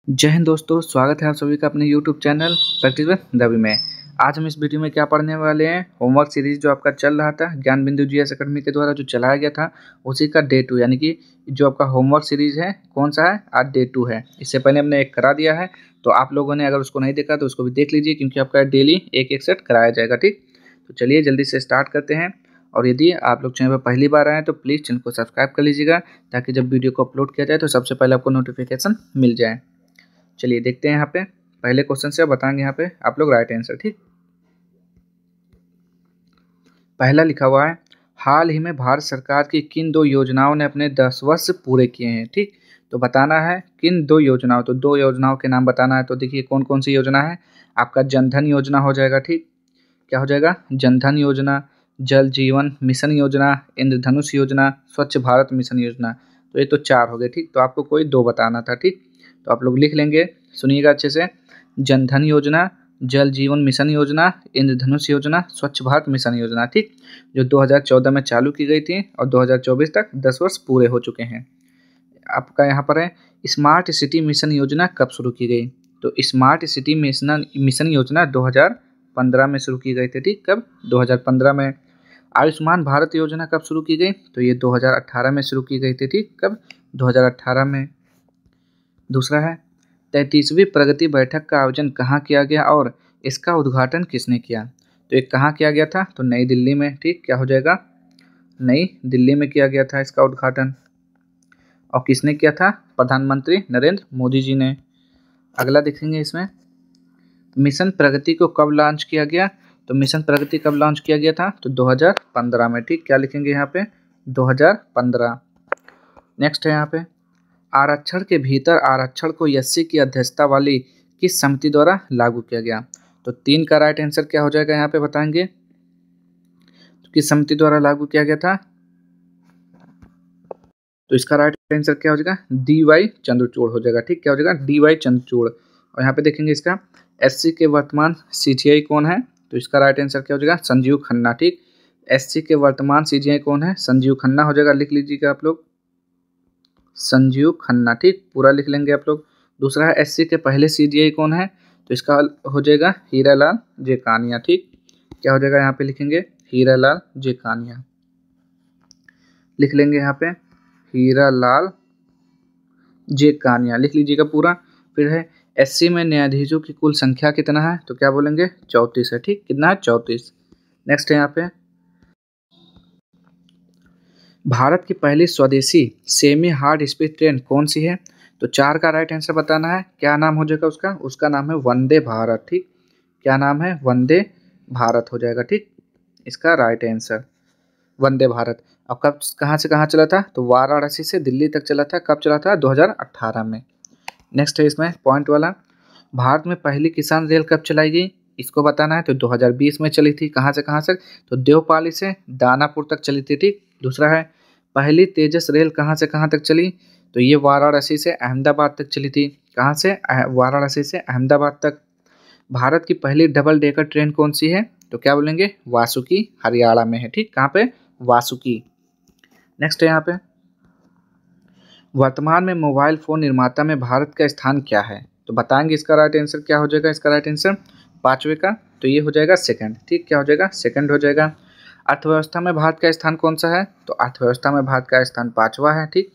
जय हिंद दोस्तों, स्वागत है आप सभी का अपने YouTube channel practice with Ravi में। आज हम इस वीडियो में क्या पढ़ने वाले हैं, होमवर्क सीरीज जो आपका चल रहा था ज्ञान बिंदु जीएस अकेडमी के द्वारा जो चलाया गया था उसी का डे 2 यानी कि जो आपका होमवर्क सीरीज है कौन सा है, आज डे 2 है। इससे पहले हमने एक करा दिया है, तो आप लोगों ने अगर उसको नहीं देखा तो उसको भी देख लीजिए क्योंकि आपका डेली एक एक सेट कराया जाएगा। ठीक, तो चलिए जल्दी से स्टार्ट करते हैं। और यदि आप लोग चैनल पर पहली बार आए तो प्लीज़ चैनल को सब्सक्राइब कर लीजिएगा ताकि जब वीडियो को अपलोड किया जाए तो सबसे पहले आपको नोटिफिकेशन मिल जाए। चलिए देखते हैं यहाँ पे पहले क्वेश्चन से बताएंगे यहाँ पे आप लोग राइट आंसर। ठीक, पहला लिखा हुआ है, हाल ही में भारत सरकार की किन दो योजनाओं ने अपने 10 वर्ष पूरे किए हैं। ठीक, तो बताना है किन दो योजनाओं, तो दो योजनाओं के नाम बताना है। तो देखिए कौन कौन सी योजना है, आपका जनधन योजना हो जाएगा। ठीक, क्या हो जाएगा, जनधन योजना, जल जीवन मिशन योजना, इंद्रधनुष योजना, स्वच्छ भारत मिशन योजना। तो ये तो चार हो गए। ठीक, तो आपको कोई दो बताना था। ठीक, तो आप लोग लिख लेंगे, सुनिएगा अच्छे से। जनधन योजना, जल जीवन मिशन योजना, इंद्रधनुष योजना, स्वच्छ भारत मिशन योजना। ठीक, जो 2014 में चालू की गई थी और 2024 तक 10 वर्ष पूरे हो चुके हैं। आपका यहाँ पर है, स्मार्ट सिटी मिशन योजना कब शुरू की गई। तो स्मार्ट सिटी मिशन योजना 2015 में शुरू की गई थी। ठीक, कब, 2015 में। आयुष्मान भारत योजना कब शुरू की गई, तो ये 2018 में शुरू की गई थी। ठीक, कब, 2018 में। दूसरा है, 33वीं प्रगति बैठक का आयोजन कहाँ किया गया और इसका उद्घाटन किसने किया। तो ये कहाँ किया गया था, तो नई दिल्ली में। ठीक, क्या हो जाएगा, नई दिल्ली में किया गया था इसका उद्घाटन। और किसने किया था, प्रधानमंत्री नरेंद्र मोदी जी ने। अगला देखेंगे इसमें, मिशन प्रगति को कब लॉन्च किया गया। तो मिशन प्रगति कब लॉन्च किया गया था, तो 2015 में। ठीक, क्या लिखेंगे यहाँ पे, 2015। नेक्स्ट है यहाँ पे, आरक्षण के भीतर आरक्षण को एससी की अध्यक्षता वाली किस समिति द्वारा लागू किया गया। तो 3 का राइट आंसर क्या हो जाएगा यहाँ पे बताएंगे, तो किस समिति द्वारा लागू किया गया था। तो इसका राइट आंसर क्या हो जाएगा, डी.वाई. चंद्रचूड़ हो जाएगा। ठीक, क्या हो जाएगा, डी.वाई. चंद्रचूड़। और यहाँ पे देखेंगे इसका एससी के वर्तमान सीजीआई कौन है, तो इसका राइट आंसर क्या हो जाएगा, संजीव खन्ना। ठीक, एससी के वर्तमान सीजीआई कौन है, संजीव खन्ना हो जाएगा। लिख लीजिएगा आप लोग, संजीव खन्ना। ठीक, पूरा लिख लेंगे आप लोग। दूसरा है, एससी के पहले सीजीआई कौन है, तो इसका हो जाएगा हीरालाल जेकानिया। ठीक, क्या हो जाएगा यहाँ पे लिखेंगे, हीरालाल जेकानिया। लिख लेंगे यहाँ पे हीरालाल जेकानिया, लिख लीजिएगा पूरा। फिर है, एससी में न्यायाधीशों की कुल संख्या कितना है, तो क्या बोलेंगे, 34 है। ठीक, कितना है, 34। नेक्स्ट है यहाँ पे, भारत की पहली स्वदेशी सेमी हार्ड स्पीड ट्रेन कौन सी है। तो 4 का राइट आंसर बताना है, क्या नाम हो जाएगा उसका, उसका नाम है वंदे भारत। ठीक, क्या नाम है, वंदे भारत हो जाएगा। ठीक, इसका राइट आंसर वंदे भारत। अब कब, कहाँ से कहाँ चला था, तो वाराणसी से दिल्ली तक चला था। कब चला था, 2018 में। नेक्स्ट है इसमें पॉइंट वाला, भारत में पहली किसान रेल कब चलाई गई, इसको बताना है। तो 2020 में चली थी। कहाँ से कहाँ से, तो देवपाली से दानापुर तक चली थी। ठीक, दूसरा है, पहली तेजस रेल कहाँ से कहाँ तक चली, तो ये वाराणसी से अहमदाबाद तक चली थी। कहाँ से, वाराणसी से अहमदाबाद तक। भारत की पहली डबल डेकर ट्रेन कौन सी है, तो क्या बोलेंगे, वासुकी, हरियाणा में है। ठीक, कहाँ पे, वासुकी। नेक्स्ट है यहाँ पे, वर्तमान में मोबाइल फ़ोन निर्माता में भारत का स्थान क्या है, तो बताएंगे इसका राइट आंसर क्या हो जाएगा। इसका राइट आंसर 5वें का, तो ये हो जाएगा सेकंड। ठीक, क्या हो जाएगा, सेकंड हो जाएगा। अर्थव्यवस्था में भारत का स्थान कौन सा है, तो अर्थव्यवस्था में भारत का स्थान 5वां है। ठीक,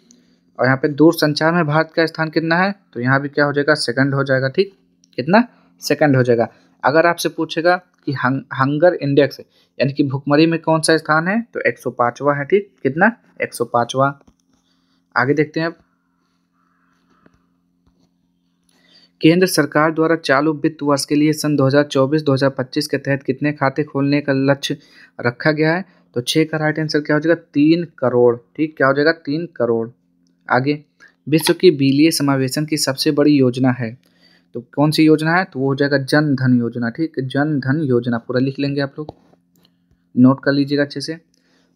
और यहाँ पे दूर संचार में भारत का स्थान कितना है, तो यहाँ भी क्या हो जाएगा, सेकंड हो जाएगा। ठीक, कितना, सेकंड हो जाएगा। अगर आपसे पूछेगा कि हंगर इंडेक्स यानी कि भुखमरी में कौन सा स्थान है, तो 105वां है। ठीक, कितना, 105वां। आगे देखते हैं अब, केंद्र सरकार द्वारा चालू वित्त वर्ष के लिए सन 2024-2025 के तहत कितने खाते खोलने का लक्ष्य रखा गया है, तो 6 का राइट आंसर क्या हो जाएगा, 3 करोड़। ठीक, क्या हो जाएगा, 3 करोड़। आगे, विश्व की बिलीय समावेशन की सबसे बड़ी योजना है, तो कौन सी योजना है, तो वो हो जाएगा जन धन योजना। ठीक, जन धन योजना पूरा लिख लेंगे आप लोग, नोट कर लीजिएगा अच्छे से।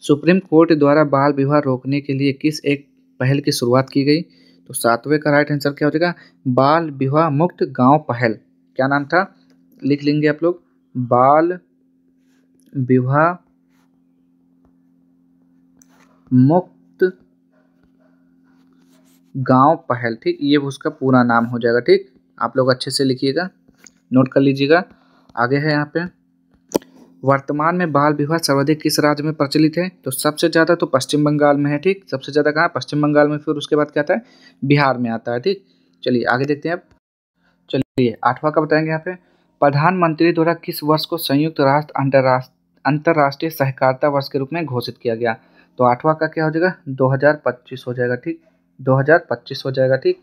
सुप्रीम कोर्ट द्वारा बाल विवाह रोकने के लिए किस एक पहल की शुरुआत की गई, तो 7वें का राइट आंसर क्या हो जाएगा, बाल विवाह मुक्त गांव पहल। क्या नाम था, लिख लेंगे आप लोग, बाल विवाह मुक्त गांव पहल, ठीक, ये उसका पूरा नाम हो जाएगा। ठीक, आप लोग अच्छे से लिखिएगा, नोट कर लीजिएगा। आगे है यहाँ पे, वर्तमान में बाल विवाह सर्वाधिक किस राज्य में प्रचलित है? तो सबसे ज़्यादा तो पश्चिम बंगाल में है। ठीक, सबसे ज़्यादा कहाँ? पश्चिम बंगाल में, फिर उसके बाद क्या आता है? बिहार में आता है। ठीक, चलिए आगे देखते हैं अब। चलिए 8वां का बताएंगे यहाँ पे, प्रधानमंत्री द्वारा किस वर्ष को संयुक्त राष्ट्र अंतर्राष्ट्रीय सहकारिता वर्ष के रूप में घोषित किया गया? तो 8वां का क्या हो जाएगा? 2025 हो जाएगा। ठीक, 2025 हो जाएगा। ठीक,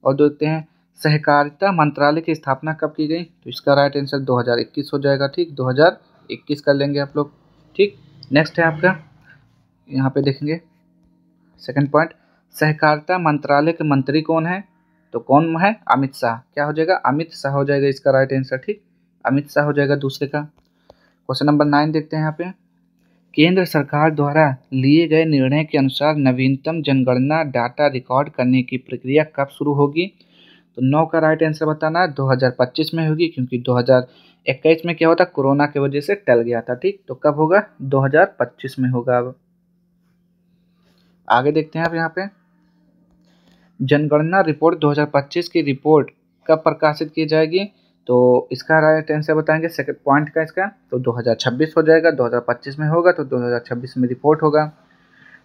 और देखते हैं सहकारिता मंत्रालय की स्थापना कब की गई? तो इसका राइट आंसर 2021 हो जाएगा। ठीक, 2021 कर लेंगे आप लोग। ठीक, नेक्स्ट है आपका, यहाँ पे देखेंगे सेकंड पॉइंट, सहकारिता मंत्रालय के मंत्री कौन है? तो कौन है? अमित शाह। क्या हो जाएगा? अमित शाह हो जाएगा इसका राइट आंसर। ठीक, अमित शाह हो जाएगा दूसरे का। क्वेश्चन नंबर 9 देखते हैं यहाँ पे, केंद्र सरकार द्वारा लिए गए निर्णय के अनुसार नवीनतम जनगणना डाटा रिकॉर्ड करने की प्रक्रिया कब शुरू होगी? तो 9 का राइट आंसर बताना है 2025 में होगी, क्योंकि 2021 में क्या होता, कोरोना की वजह से टल गया था। ठीक, तो कब होगा? 2025 में होगा। अब आगे देखते हैं आप यहाँ पे, जनगणना रिपोर्ट 2025 की रिपोर्ट कब प्रकाशित की जाएगी? तो इसका राइट आंसर बताएंगे सेकंड पॉइंट का इसका, तो 2026 हो जाएगा। 2025 में होगा तो 2026 में रिपोर्ट होगा।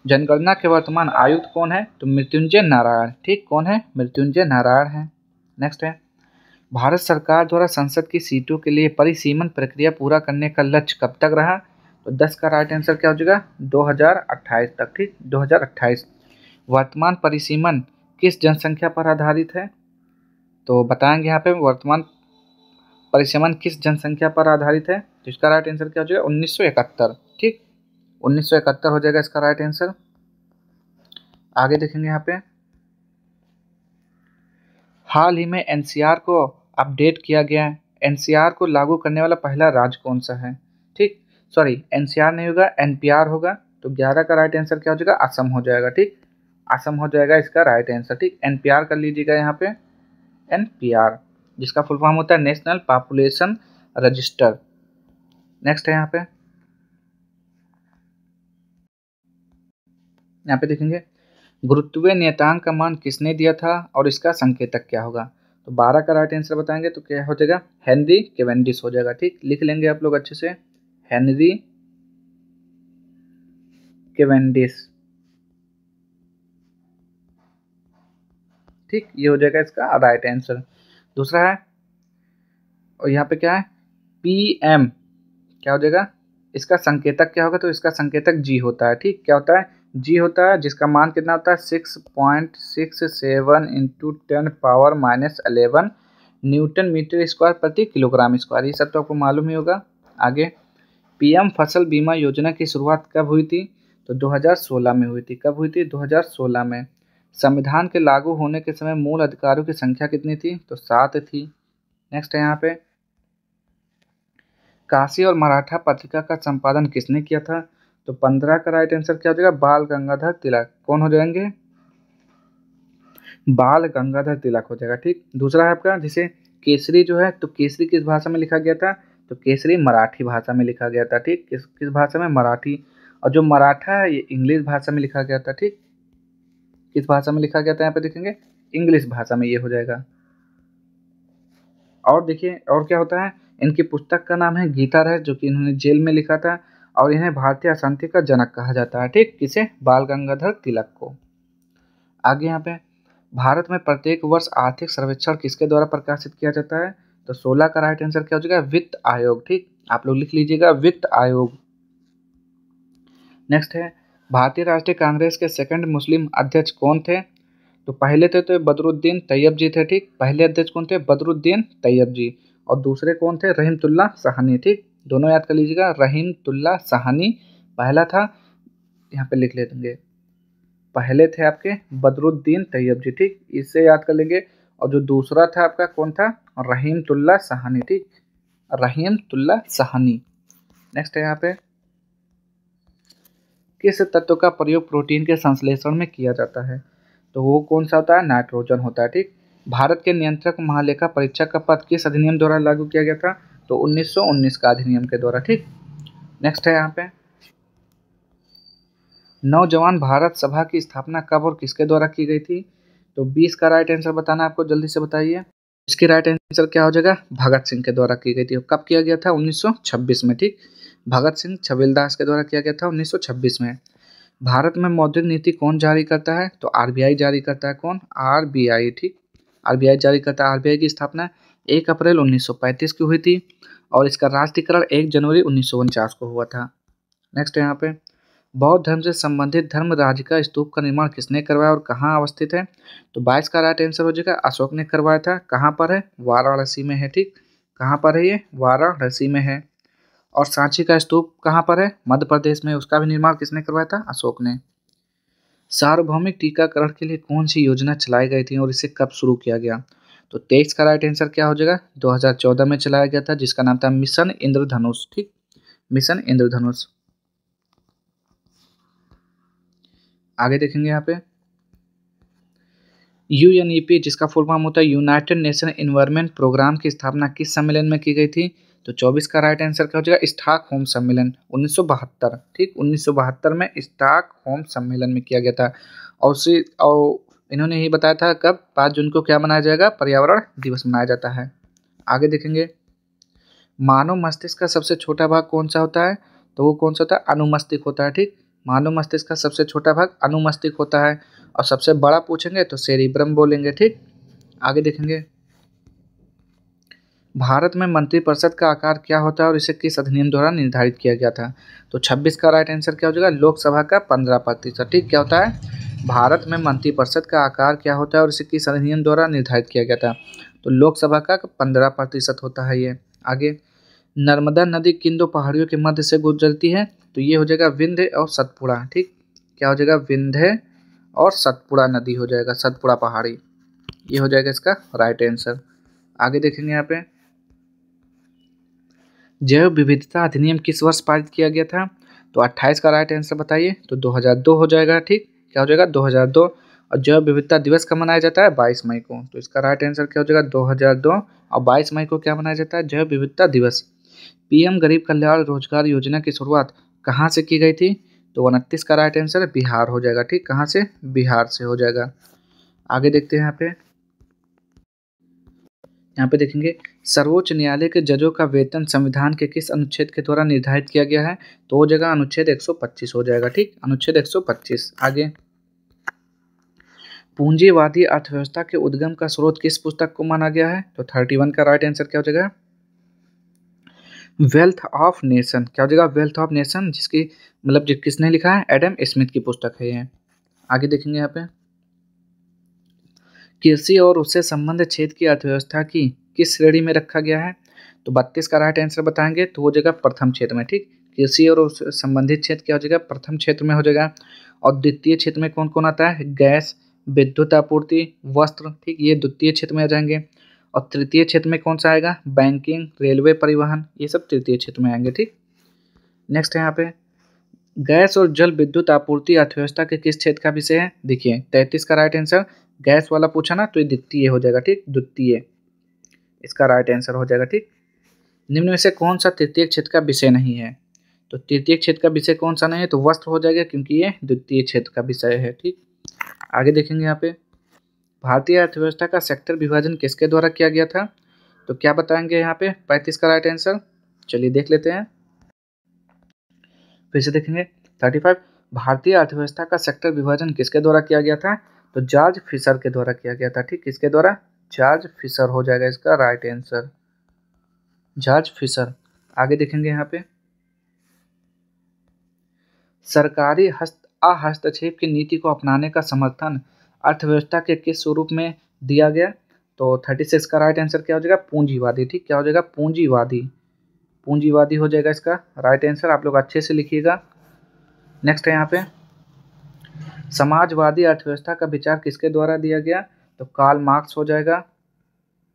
जनगणना के वर्तमान आयुक्त कौन है? तो मृत्युंजय नारायण। ठीक, कौन है? मृत्युंजय नारायण है। नेक्स्ट है, भारत सरकार द्वारा संसद की सीटों के लिए परिसीमन प्रक्रिया पूरा करने का लक्ष्य कब तक रहा? तो 10 का राइट आंसर क्या हो जाएगा? 2028 तक। ठीक, 2028। वर्तमान परिसीमन किस जनसंख्या पर आधारित है? तो बताएंगे यहाँ पे, वर्तमान परिसीमन किस जनसंख्या पर आधारित है? तो इसका राइट आंसर क्या हो जाएगा? 1971। ठीक, 1971 हो जाएगा इसका राइट आंसर। आगे देखेंगे यहाँ पे, हाल ही में एनसीआर को अपडेट किया गया है। एनसीआर को लागू करने वाला पहला राज्य कौन सा है? ठीक, सॉरी, एनसीआर नहीं होगा, एनपीआर होगा। तो 11 का राइट आंसर क्या हो जाएगा? असम हो जाएगा। ठीक, असम हो जाएगा इसका राइट आंसर। ठीक, एनपीआर कर लीजिएगा यहाँ पे, एनपीआर, जिसका फुल फॉर्म होता है नेशनल पॉपुलेशन रजिस्टर। नेक्स्ट है यहाँ पे देखेंगे, गुरुत्वीय नियतांक का मान किसने दिया था और इसका संकेतक क्या होगा? तो 12 का राइट आंसर बताएंगे तो क्या हो जाएगा? हेनरी कैवेंडिश हो जाएगा। ठीक, लिख लेंगे आप लोग अच्छे से, हेनरी कैवेंडिश। ठीक, ये हो जाएगा इसका राइट आंसर। दूसरा है, और यहाँ पे क्या है? पीएम, क्या हो जाएगा? इसका संकेतक क्या होगा? तो इसका संकेतक जी होता है। ठीक, क्या होता है? जी होता है, जिसका मान कितना होता है? 6.67 इंटू 10⁻⁻11 न्यूटन मीटर स्क्वायर प्रति किलोग्राम स्क्वायर। ये सब तो आपको मालूम ही होगा। आगे, पीएम फसल बीमा योजना की शुरुआत कब हुई थी? तो 2016 में हुई थी। कब हुई थी? 2016 में। संविधान के लागू होने के समय मूल अधिकारियों की संख्या कितनी थी? तो 7 थी। नेक्स्ट है यहाँ पे, काशी और मराठा पत्रिका का संपादन किसने किया था? तो 15 का राइट आंसर क्या हो जाएगा? बाल गंगाधर तिलक। कौन हो जाएंगे? बाल गंगाधर तिलक हो जाएगा। ठीक, दूसरा है आपका, जैसे केसरी जो है, तो केसरी किस भाषा में लिखा गया था? तो केसरी मराठी भाषा में लिखा गया था। ठीक, किस किस भाषा में? मराठी। और जो मराठा है ये इंग्लिश भाषा में लिखा गया था। ठीक, किस भाषा में लिखा गया था? यहाँ पे देखेंगे, इंग्लिश भाषा में ये हो जाएगा। और देखिए और क्या होता है, इनकी पुस्तक का नाम है गीता रह, जो कि इन्होंने जेल में लिखा था, और इन्हें भारतीय अशांति का जनक कहा जाता है। ठीक, किसे? बाल गंगाधर तिलक को। आगे यहाँ पे, भारत में प्रत्येक वर्ष आर्थिक सर्वेक्षण किसके द्वारा प्रकाशित किया जाता है? तो 16 का राइट आंसर क्या हो जाएगा? वित्त आयोग। ठीक, आप लोग लिख लीजिएगा, वित्त आयोग। नेक्स्ट है, भारतीय राष्ट्रीय कांग्रेस के सेकंड मुस्लिम अध्यक्ष कौन थे? तो पहले थे तो बदरुद्दीन तैयब जी थे। ठीक, पहले अध्यक्ष कौन थे? बदरुद्दीन तैयब जी। और दूसरे कौन थे? रहीमतुल्लाह साहनी। ठीक, दोनों याद कर लीजिएगा, रहीमतुल्लाह साहनी पहला था, यहाँ पे लिख लेंगे, पहले थे आपके बदरुद्दीन तैयब जी। ठीक, इससे याद कर लेंगे। और जो दूसरा था आपका कौन था? रहीमतुल्लाह साहनी। ठीक, रहीमतुल्लाह साहनी। नेक्स्ट है यहाँ पे, किस तत्व का प्रयोग प्रोटीन के संश्लेषण में किया जाता है? तो वो कौन सा होता है? नाइट्रोजन होता है। ठीक, भारत के नियंत्रक महालेखा परीक्षक का पद किस अधिनियम द्वारा लागू किया गया था? तो 1919 का अधिनियम के द्वारा। ठीक, नेक्स्ट है यहाँ पे, नौजवान भारत सभा की स्थापना कब और किसके द्वारा की गई थी? तो 20 का राइट आंसर बताना है आपको, जल्दी से बताइए। इसकी राइट आंसर क्या हो जाएगा? भगत सिंह के द्वारा की गई थी। कब किया गया था? 1926 में। ठीक, भगत सिंह छबीलदास के द्वारा किया गया था 1926 में। भारत में मौद्रिक नीति कौन जारी करता है? तो आरबीआई जारी करता है। कौन? आरबीआई। ठीक, आरबीआई जारी करता है। आरबीआई की स्थापना 1 अप्रैल 1935 को हुई थी और इसका राष्ट्रीयकरण 1 जनवरी 1949 को हुआ था। नेक्स्ट है यहाँ पे, बौद्ध धर्म से संबंधित धर्म राज्य का स्तूप का निर्माण किसने करवाया और कहाँ अवस्थित है? तो 22 का राइट आंसर हो जाएगा अशोक ने करवाया था। कहाँ पर है? वाराणसी में है। ठीक, कहाँ पर है ये? वाराणसी में है। और सांची का स्तूप कहाँ पर है? मध्य प्रदेश में। उसका भी निर्माण किसने करवाया था? अशोक ने। सार्वभौमिक टीकाकरण के लिए कौन सी योजना चलाई गई थी और इसे कब शुरू किया गया? तो 23 का राइट आंसर क्या हो जाएगा? 2014 में चलाया गया था, जिसका नाम था मिशन इंद्रधनुष। ठीक, मिशन इंद्रधनुष। आगे देखेंगे यहाँ पे, यूएनईपी जिसका फुल फॉर्म होता है यूनाइटेड नेशन एनवायरनमेंट प्रोग्राम की स्थापना किस सम्मेलन में की गई थी? तो 24 का राइट आंसर क्या हो जाएगा? स्टॉकहोम सम्मेलन 1972। ठीक, 1972 में स्टॉकहोम सम्मेलन में किया गया था। और इन्होंने ही बताया था कब 5 जून को क्या मनाया जाएगा? पर्यावरण दिवस मनाया जाता है। आगे देखेंगे, मानव मस्तिष्क का सबसे छोटा भाग कौन सा होता है? तो वो कौन सा होता है? अनुमस्तिष्क होता है। ठीक, मानव मस्तिष्क का सबसे छोटा भाग अनुमस्तिष्क होता है और सबसे बड़ा पूछेंगे तो सेरिब्रम बोलेंगे। ठीक, आगे देखेंगे, भारत में मंत्रिपरिषद का आकार क्या होता है और इसे किस अधिनियम द्वारा निर्धारित किया गया था? तो 26 का राइट आंसर क्या हो जाएगा? लोकसभा का 15%। ठीक, क्या होता है? भारत में मंत्रिपरिषद का आकार क्या होता है और इसे किस अधिनियम द्वारा निर्धारित किया गया था? तो लोकसभा का 15% होता है ये। आगे, नर्मदा नदी किन दो पहाड़ियों के मध्य से गुजरती है? तो ये हो जाएगा विंध्य और सतपुड़ा। ठीक, क्या हो जाएगा? विंध्य और सतपुड़ा नदी हो जाएगा, सतपुड़ा पहाड़ी। ये हो जाएगा इसका राइट आंसर। आगे देखेंगे यहाँ पे, जैव विविधता अधिनियम किस वर्ष पारित किया गया था? तो 28 का राइट आंसर बताइए। तो 2002 हो जाएगा। ठीक, क्या हो जाएगा? 2002। और जैव विविधता दिवस कब मनाया जाता है? 22 मई को। तो इसका राइट आंसर क्या हो जाएगा? 2002। और 22 मई को क्या मनाया जाता है? जैव विविधता दिवस। पीएम गरीब कल्याण रोजगार योजना की शुरुआत कहाँ से की गई थी? तो 29 का राइट आंसर बिहार हो जाएगा। ठीक, कहाँ से? बिहार से हो जाएगा। आगे देखते हैं यहाँ पे देखेंगे, सर्वोच्च न्यायालय के जजों का वेतन संविधान के किस अनुच्छेद के द्वारा निर्धारित किया गया है? तो वो जगह अनुच्छेद 125 हो जाएगा। ठीक, अनुच्छेद 125। आगे, पूंजीवादी अर्थव्यवस्था के उद्गम का स्रोत किस पुस्तक को माना गया है? तो 31 का राइट आंसर क्या हो जाएगा? Wealth of nation. क्या हो जाएगा? वेल्थ ऑफ नेशन, जिसकी मतलब किसने लिखा है? एडम स्मिथ की पुस्तक है ये। आगे देखेंगे यहाँ पे, कृषि और उससे संबंधित क्षेत्र की अर्थव्यवस्था की किस श्रेणी में रखा गया है? तो 32 का राइट आंसर बताएंगे तो हो जाएगा प्रथम क्षेत्र में। ठीक, कृषि और उससे संबंधित क्षेत्र क्या हो जाएगा? प्रथम क्षेत्र में हो जाएगा। और द्वितीय क्षेत्र में कौन कौन आता है? गैस, विद्युत आपूर्ति, वस्त्र। ठीक, ये द्वितीय क्षेत्र में आ जाएंगे। और तृतीय क्षेत्र में कौन सा आएगा? बैंकिंग, रेलवे, परिवहन, ये सब तृतीय क्षेत्र में आएंगे। ठीक, नेक्स्ट है यहाँ पे, गैस और जल विद्युत आपूर्ति अर्थव्यवस्था के किस क्षेत्र का विषय है? देखिए 33 का राइट आंसर, गैस वाला पूछा ना तो ये द्वितीय हो जाएगा। ठीक, द्वितीय इसका राइट आंसर हो जाएगा। ठीक, निम्न में से कौन सा तृतीय क्षेत्र का विषय नहीं है? तो तृतीय क्षेत्र का विषय कौन सा नहीं है? तो वस्त्र हो जाएगा, क्योंकि ये द्वितीय क्षेत्र का विषय है। ठीक, आगे देखेंगे यहाँ पे, भारतीय अर्थव्यवस्था का सेक्टर विभाजन किसके द्वारा किया गया था? तो क्या बताएंगे यहाँ पे? 35 का राइट आंसर। चलिए देख लेते हैं, फिर से देखेंगे 35। भारतीय अर्थव्यवस्था का सेक्टर विभाजन किसके द्वारा किया गया था? तो जॉर्ज फिशर के द्वारा किया गया था। ठीक, किसके द्वारा? जॉर्ज फिशर हो जाएगा इसका राइट आंसर, जॉर्ज फिशर। आगे देखेंगे यहाँ पे, सरकारी हस्तक्षेप की नीति को अपनाने का समर्थन अर्थव्यवस्था के किस स्वरूप में दिया गया? तो 36 का राइट आंसर क्या हो जाएगा? पूंजीवादी। ठीक, क्या हो जाएगा? पूंजीवादी। पूंजीवादी हो जाएगा इसका राइट आंसर। आप लोग अच्छे से लिखिएगा। नेक्स्ट है यहाँ पे, समाजवादी अर्थव्यवस्था का विचार किसके द्वारा दिया गया? तो कार्ल मार्क्स हो जाएगा,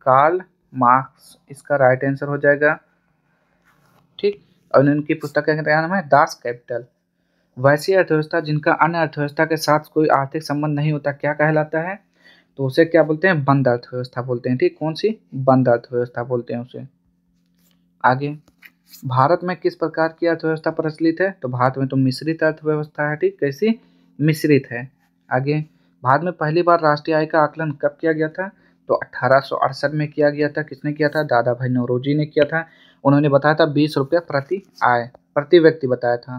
कार्ल मार्क्स इसका राइट आंसर हो जाएगा। ठीक, और इनकी पुस्तक का क्या नाम है? Das Kapital. वैसी अर्थव्यवस्था जिनका अन्य अर्थव्यवस्था के साथ कोई आर्थिक संबंध नहीं होता क्या कहलाता है? तो उसे क्या बोलते हैं? बंद अर्थव्यवस्था बोलते हैं। ठीक, कौन सी? बंद अर्थव्यवस्था बोलते हैं उसे। आगे, भारत में किस प्रकार की अर्थव्यवस्था प्रचलित है? तो भारत में तो मिश्रित अर्थव्यवस्था है। ठीक, कैसी? मिश्रित है। आगे, भारत में पहली बार राष्ट्रीय आय का आकलन कब किया गया था? तो 1868 में किया गया था। किसने किया था? दादा भाई नौरोजी ने किया था। उन्होंने बताया था 20 रुपये प्रति व्यक्ति बताया था।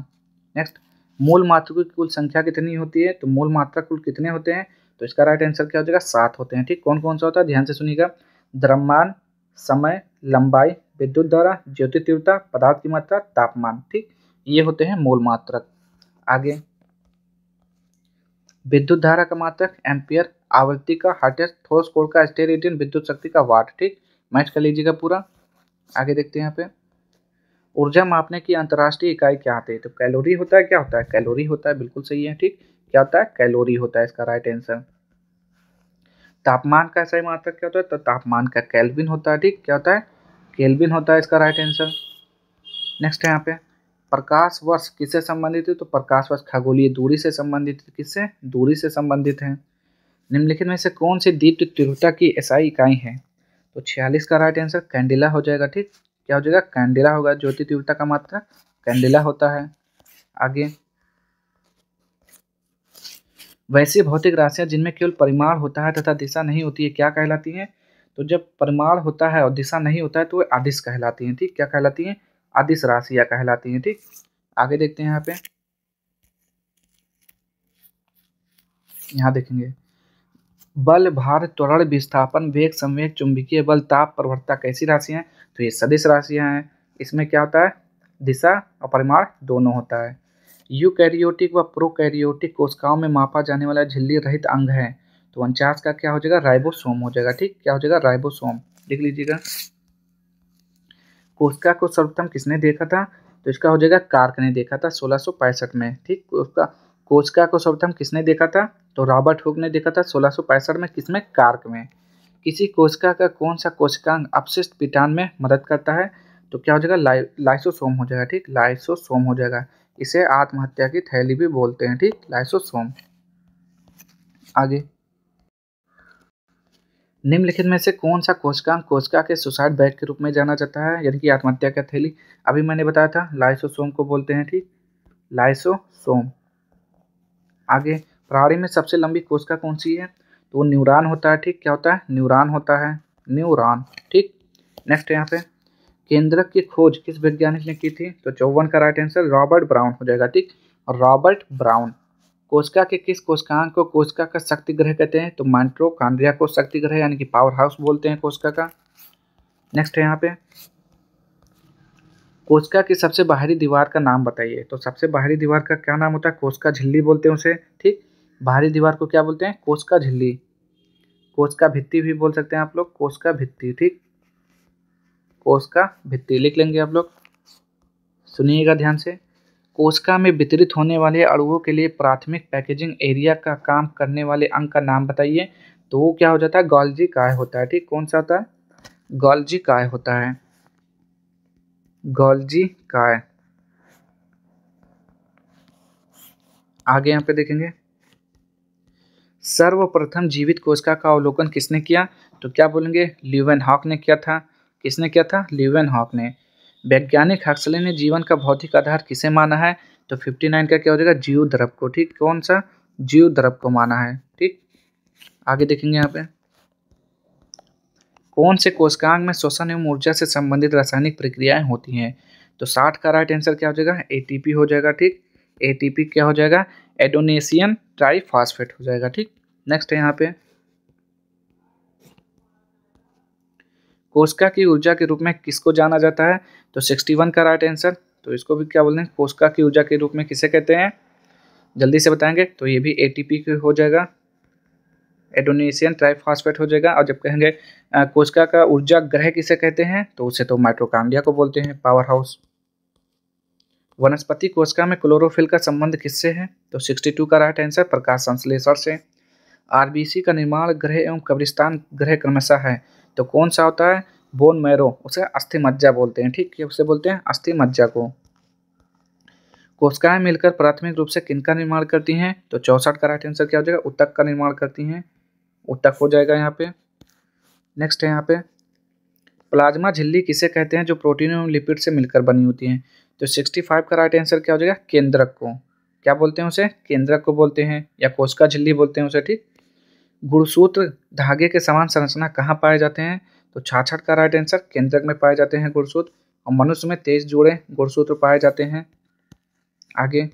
नेक्स्ट, मूल मात्रकों की कुल संख्या कितनी होती है? तो मूल मात्रक कुल कितने होते हैं? तो इसका राइट आंसर क्या हो जाएगा? 7 होते हैं। ठीक, कौन कौन सा होता है? ध्यान से सुनिएगा। द्रव्यमान, समय, लंबाई, विद्युत धारा, ज्योति तीव्रता, पदार्थ की मात्रा, तापमान। ठीक, ये होते हैं मूल मात्रक। आगे, विद्युत धारा का मात्रक एम्पियर, आवृत्ति का हर्ट्ज, ठोस कोण का स्टेरेडियन, विद्युत शक्ति का वाट। ठीक, मैच कर लीजिएगा पूरा। आगे देखते हैं यहाँ पे, ऊर्जा मापने की अंतर्राष्ट्रीय इकाई क्या आती है? तो कैलोरी होता है। क्या होता है? कैलोरी होता है, बिल्कुल सही है। ठीक, क्या होता है? कैलोरी होता है इसका राइट आंसर। तापमान का सही मात्रक क्या होता है? तो तापमान का केल्विन होता है। ठीक, क्या होता है? केल्विन होता है इसका राइट आंसर। नेक्स्ट है यहाँ पे, प्रकाश वर्ष किससे संबंधित है? तो प्रकाश वर्ष खगोलीय दूरी से संबंधित है। किससे? दूरी से संबंधित है। निम्नलिखित में से कौन सी दीप्त तीव्रता की एसआई इकाई है? तो 46 का राइट आंसर कैंडिला हो जाएगा। ठीक, क्या हो जाएगा? कैंडिला होगा। ज्योति तीव्रता का मात्रा कैंडिला होता है। आगे, वैसी भौतिक राशियां जिनमें केवल परिमाण होता है तथा दिशा नहीं होती है क्या कहलाती हैं? तो जब परिमाण होता है और दिशा नहीं होता है तो वे अदिश कहलाती हैं। ठीक, क्या कहलाती हैं? अदिश राशियां कहलाती हैं। ठीक, आगे देखते हैं यहाँ पे, यहाँ देखेंगे, बल, भार, त्वरण, विस्थापन, वेग, संवेग, चुंबकीय बल, ताप, प्रवणता कैसी राशियां हैं? तो ये सदिश राशियां हैं। इसमें क्या होता है? दिशा और परिमाण दोनों होता है। यूकैरियोटिक व प्रोकैरियोटिक कोशिकाओं में मापा जाने वाला झिल्ली रहित अंग है। तो 49 का क्या हो जाएगा? राइबोसोम हो जाएगा। ठीक, क्या हो जाएगा? राइबोसोम। देख लीजिएगा। कोशिका को सर्वप्रथम किसने देखा था? तो इसका हो जाएगा कार्क ने देखा था 1665 में। ठीक, उसका कोशिका को सर्वप्रथम किसने देखा था? तो रॉबर्ट हुक ने देखा था 1665 में। किसमें? कार्क में। किसी कोशिका का कौन सा कोशिकांग अपशिष्ट पिटान में मदद करता है? तो क्या हो जाएगा? लाइसोसोम हो जाएगा। ठीक, लाइसोसोम हो जाएगा। इसे आत्महत्या की थैली भी बोलते हैं। ठीक, लाइसोसोम। आगे, निम्नलिखित में से कौन सा कोशिकांग कोशिका के सुसाइड बेड के रूप में जाना जाता है, यानी कि आत्महत्या का थैली? अभी मैंने बताया था लाइसोसोम को बोलते हैं। ठीक, लाइसोसोम। आगे, प्राणी में सबसे लंबी कोशिका कौन सी है? तो वो न्यूरॉन होता है। ठीक, क्या होता है? न्यूरॉन होता है। न्यूरॉन। ठीक, नेक्स्ट है यहाँ पे, केंद्रक की खोज किस वैज्ञानिक ने की थी? तो 54 का राइट आंसर रॉबर्ट ब्राउन हो जाएगा। ठीक, रॉबर्ट ब्राउन। कोशिका के किस कोशिकांग को कोशिका का शक्ति ग्रह कहते हैं? तो माइटोकॉन्ड्रिया को शक्ति ग्रह यानी कि पावर हाउस बोलते हैं कोशिका का। नेक्स्ट है यहाँ पे, कोशिका की सबसे बाहरी दीवार का नाम बताइए। तो सबसे बाहरी दीवार का क्या नाम होता है? कोशिका झिल्ली बोलते हैं उसे। ठीक, बाहरी दीवार को क्या बोलते हैं? कोशिका झिल्ली। कोशिका भित्ति भी बोल सकते हैं आप लोग, कोशिका भित्ति। ठीक, कोशिका भित्ति लिख लेंगे आप लोग। सुनिएगा ध्यान से, कोशिका में वितरित होने वाले अणुओं के लिए प्राथमिक पैकेजिंग एरिया का काम करने वाले अंग का नाम बताइए। तो वो क्या हो जाता है? गोल्जी काय होता है। ठीक, कौन सा होता है? गोल्जी काय होता है। गोल्जी काय। आगे यहाँ पे देखेंगे, सर्वप्रथम जीवित कोशिका का अवलोकन किसने किया? तो क्या बोलेंगे? ल्यूवेनहॉक ने किया था। किसने किया था? ल्यूवेनहॉक ने। वैज्ञानिक हक्सले ने जीवन का भौतिक आधार किसे माना है? तो 59 का क्या हो जाएगा? जीव द्रव को। ठीक, कौन सा? जीव द्रव को माना है। ठीक, आगे देखेंगे यहाँ पे, कौन से कोशिकांग में श्वसन एवं ऊर्जा से संबंधित रासायनिक प्रक्रियाएं होती हैं? तो 60 का राइट आंसर क्या हो जाएगा? एटीपी हो जाएगा। ठीक, एटीपी क्या हो जाएगा? एडोनेशियन ट्राइफॉस्फेट हो जाएगा। ठीक, नेक्स्ट है यहाँ पे, कोशिका की ऊर्जा के रूप में किसको जाना जाता है? तो 61 का राइट आंसर। तो इसको भी क्या बोलते हैं? कोशिका की ऊर्जा के रूप में किसे कहते हैं? जल्दी से बताएंगे। तो ये भी एटीपी हो जाएगा, एडोनेशियन ट्राइफॉस्फेट हो जाएगा। और जब कहेंगे कोशिका का ऊर्जा ग्रह किसे कहते हैं? तो उसे तो माइटोकॉन्ड्रिया को बोलते हैं, पावर हाउस। वनस्पति कोशिका में क्लोरोफिल का संबंध किससे है? तो 62 का राइट आंसर प्रकाश संश्लेषण से। आरबीसी का निर्माण ग्रह एवं कब्रिस्तान ग्रह क्रमशः है। तो कौन सा होता है? बोन मैरो, उसे अस्थि मज्जा बोलते हैं। ठीक, उसे बोलते हैं अस्थि मज्जा को। कोशिकाएं मिलकर प्राथमिक रूप से किनका निर्माण करती हैं? तो 64 का राइट आंसर क्या हो जाएगा? ऊतक का निर्माण करती हैं। ऊतक हो जाएगा यहाँ पे। नेक्स्ट है यहाँ पे, प्लाज्मा झिल्ली किसे कहते हैं जो प्रोटीन एवं लिपिड से मिलकर बनी होती हैं? तो 65 का राइट आंसर क्या हो जाएगा? केंद्रक को। क्या बोलते हैं उसे? केंद्रक को बोलते हैं, या कोशिका झिल्ली बोलते हैं उसे। ठीक, गुणसूत्र धागे के समान संरचना कहाँ पाए जाते हैं? तो छाछड़ का राइट आंसर, केंद्रक में पाए जाते हैं गुणसूत्र। और मनुष्य में 23 जोड़े गुणसूत्र पाए जाते हैं। आगे,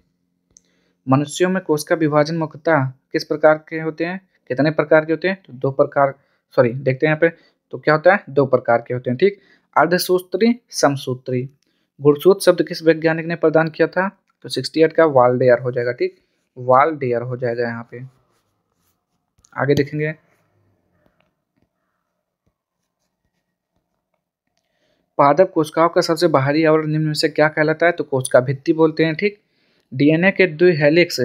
मनुष्यों में कोशिका विभाजन मुख्यतः किस प्रकार के होते हैं? कितने प्रकार के होते हैं? तो 2 प्रकार, सॉरी देखते हैं यहाँ पे, तो क्या होता है? 2 प्रकार के होते हैं, ठीक। अर्धसूत्री, समसूत्री। गुणसूत्र शब्द किस वैज्ञानिक ने प्रदान किया था? तो 68 का वाल्डेयर हो जाएगा, ठीक, वाल्डेयर हो जाएगा यहाँ पे। आगे देखेंगे, पादप कोशिकाओं का सबसे बाहरी आवरण निम्न में से क्या कहलाता है? तो कोशिका भित्ति बोलते हैं, ठीक। डीएनए के द्विहेलिक्स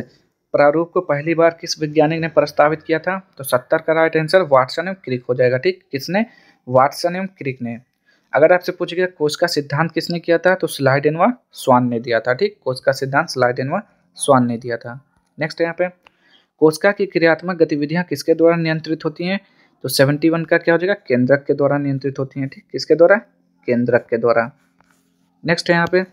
प्रारूप को पहली बार किस वैज्ञानिक ने प्रस्तावित किया था? तो 70 का राइट आंसर वाटसन एवं क्रिक हो जाएगा, ठीक। किसने? वाटसन एवं क्रिक ने। अगर आपसे पूछेगा कोशिका सिद्धांत किसने किया था? तो स्लाइडेन व स्वान ने दिया था, ठीक। कोशिका सिद्धांत स्लाइडेन व स्वान ने दिया था। नेक्स्ट यहाँ पे, कोशिका की क्रियात्मक गतिविधियां किसके द्वारा नियंत्रित होती हैं? तो 71 का क्या हो जाएगा? केंद्रक के द्वारा नियंत्रित होती हैं, ठीक। किसके द्वारा? केंद्रक के द्वारा। नेक्स्ट है यहाँ पे,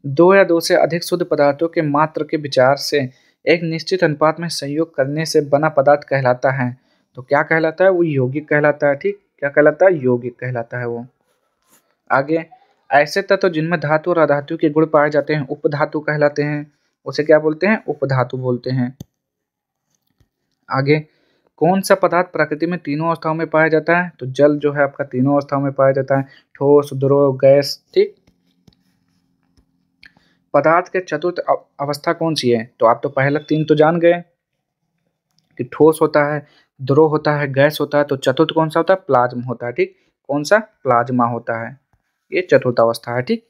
2 या 2 से अधिक शुद्ध पदार्थों के मात्र के विचार से एक निश्चित अनुपात में संयोग करने से बना पदार्थ कहलाता है। तो क्या कहलाता है? वो यौगिक कहलाता है, ठीक। क्या कहलाता है? यौगिक कहलाता है वो। आगे, ऐसे तत्व जिनमें धातु और अधातु के गुण पाए जाते हैं उपधातु कहलाते हैं। उसे क्या बोलते हैं? उपधातु बोलते हैं। आगे, कौन सा पदार्थ प्रकृति में तीनों अवस्थाओं में पाया जाता है? तो जल जो है आपका तीनों अवस्थाओं में पाया जाता है, ठोस, द्रव, गैस, ठीक। पदार्थ के चतुर्थ अवस्था कौन सी है? तो आप तो पहला 3 तो जान गए कि ठोस होता है, द्रव होता है, गैस होता है। तो चतुर्थ कौन सा होता है? प्लाज्मा होता है, ठीक। कौन सा? प्लाज्मा होता है, ये चतुर्थ अवस्था है, ठीक।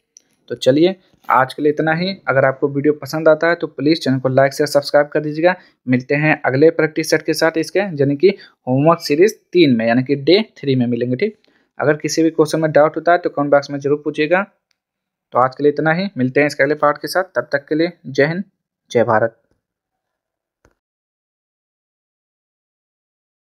तो चलिए आज के लिए इतना ही। अगर आपको वीडियो पसंद आता है तो प्लीज़ चैनल को लाइक शेयर सब्सक्राइब कर दीजिएगा। मिलते हैं अगले प्रैक्टिस सेट के साथ इसके, यानी कि होमवर्क सीरीज 3 में, यानी कि डे 3 में मिलेंगे, ठीक। अगर किसी भी क्वेश्चन में डाउट होता है तो कमेंट बॉक्स में जरूर पूछिएगा। तो आज के लिए इतना ही, मिलते हैं इसके अगले पार्ट के साथ। तब तक के लिए जय हिंद, जय भारत।